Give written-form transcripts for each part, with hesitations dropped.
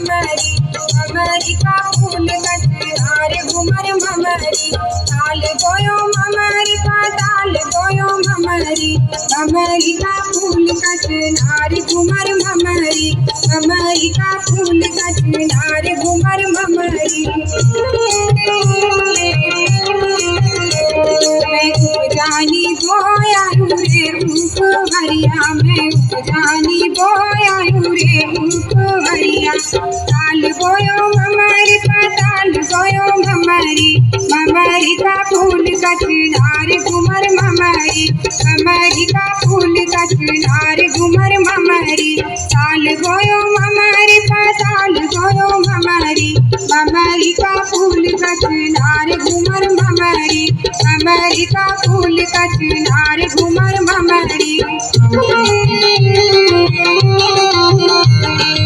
mammary mammary का फूल कचनार घुमर mammary ताल गोयो ममरी पाताल गोयो ममरी ममरी का फूल कचनार घुमर ममरी ममरी का फूल कचनार घुमर ममरी मैं उपजानी बोयायु रे उपहरिया मैं उपजानी बोयायु रे उपहरिया ताल गोयो ममरी पाताल गोयो ममरी ममरी का फूल कचनार घुमर ममरी ममरी का फूल कचनार घुमर ममरी ताल गोयो ममरी पाताल गोयो ममरी ममरी का फूल कचनार घुमर ममरी ममरी का फूल कचनार घुमर ममरी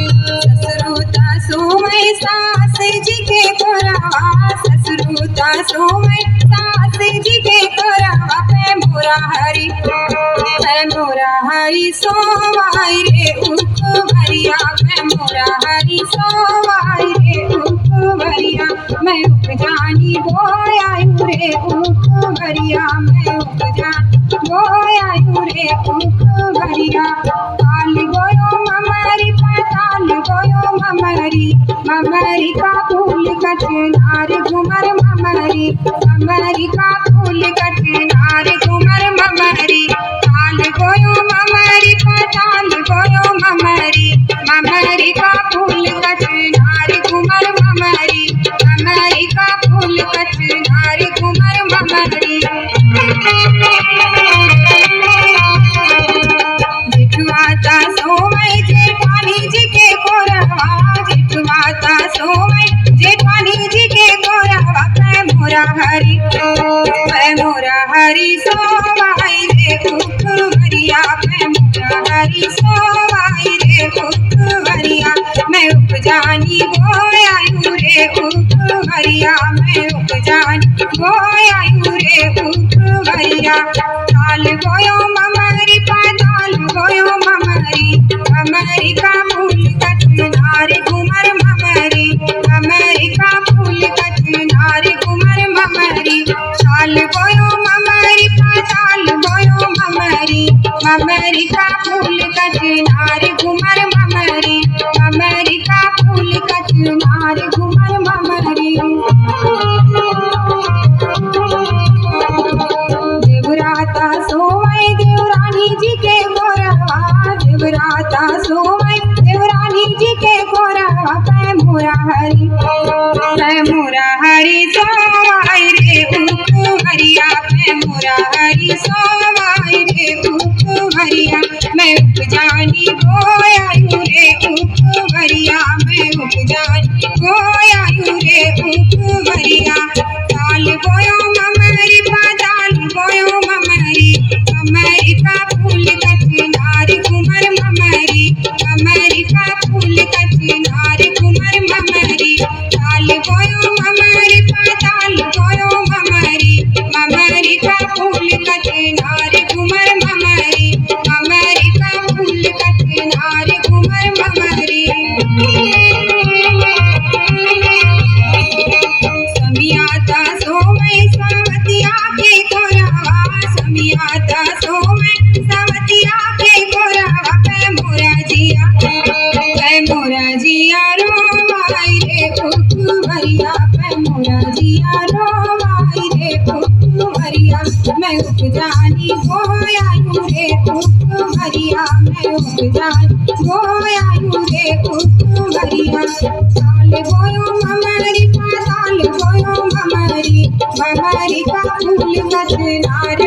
ससुरुता सोमय सास जी के कोरावा ससुरुता सोमय सास जी के कोरावा पे मोरा हरी सोवाई रे उपहरिया पे मोरा हरी सोवाई रे उपहरिया मैं उपजानी बोयायु रे उपहरिया मैं उपजानी बोयायु रे उपहरिया ताल गोयो ममरी पाताल गोयो ममरी ममरी का फूल कचनार घुमर ममरी ममरी का फूल कचनार घुमर ममरी ताल गोयो ममरी पाताल गोयो ममरी ममरी का फूल कचनार घुमर ममरी ममरी का फूल कचनार घुमर ममरी जिठवाता सोमय जेठानी जी के कोरवा जिठवाता सोमय जेठानी जी के कोरवा पे मोरा हरी सोवाई रे उपहरिया पे मोरा हरी सोवाई रे उपहरिया मैं उपजानी बोयायु रे उपहरिया मैं उपजानी बोयायु रे उपहरिया ताल गोयो ममरी पाताल गोयो ममरी ममरी का फूल कचनार घुमर ममरी ममरी का फूल कचनार घुमर ममरी ताल गोयो ममरी पाताल गोयो ममरी ममरी का फूल कचनार घुमर ममरी ममरी का फूल कचनार घुमर ममरी देवराता सोमय देवरानी जी के गोरवा देवराता सोमय देवरानी जी के गोरवा पे मोरा हरी सोवाई रे उपहरिया पे मोरा हरी सोवाई रे उपहरिया मैं उपजानी बोयायु रे उपहरिया मैं उपजानी बोयायु रे उपहरिया ताल गोयो ममरी पाताल गोयो ममरी ममरी का फूल कचनार घुमर ममरी ममरी का फूल कचनार घुमर ममरी ताल गोयो ममरी पाताल गोयो ममरी ममरी का फूल कचनार घुमर ममरी ममरी का फूल कचनार घुमर ममरी समियाता सोमय सावतिया के कोरावा समियाता सोमय सावतिया के कोरावा पे मोरा जिया रोवाई रे उपहरिया पे मोरा जिया रोवाई रे उपहरिया मैं उपजानी बोयायु रे उपहरिया मैं उपजानी बोयायु रे उपहरिया ताल गोयो ममरी पाताल गोयो ममरी ममरी का फूल कचनार